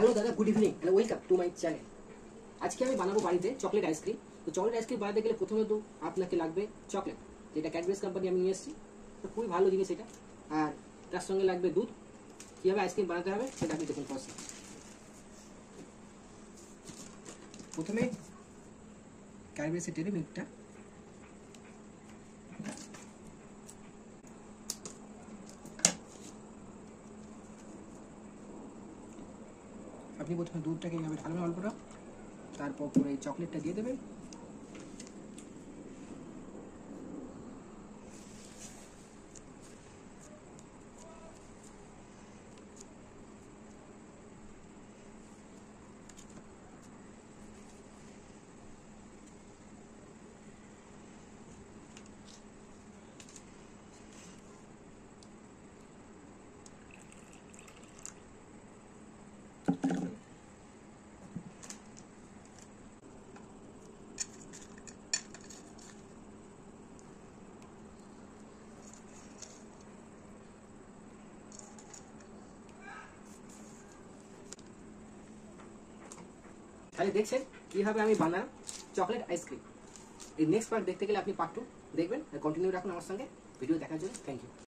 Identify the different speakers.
Speaker 1: Hello দাদা, good evening and welcome to my channel. আজকে আমি বানাবো বাড়িতে চকলেট আইসক্রিম। তো চকলেট আইসক্রিম বানাতে গেলে প্রথমে তো আপনাকে লাগবে চকলেট, যেটা ক্যাডবেরিজ কোম্পানি আমি নিয়ে এসেছি। তো খুবই ভালো জিনিস এটা। আর তার সঙ্গে লাগবে দুধ। কীভাবে আইসক্রিম বানাতে হবে সেটা আপনি দেখুন। প্রথমে ক্যাডবেরিজের ডেয়ারি মিল্কটা আপনি প্রথমে দুধটাকে এইভাবে ঢালবেন অল্পটা, তারপর পুরো এই চকলেটটা দিয়ে দেবেন। তাহলে দেখছেন কিভাবে আমি বানাই চকলেট আইসক্রিম। এই নেক্সট পার্ট দেখতে গেলে আপনি পার্ট 2 দেখবেন। কন্টিনিউ রাখুন আমার সঙ্গে ভিডিও দেখার জন্য। Thank you.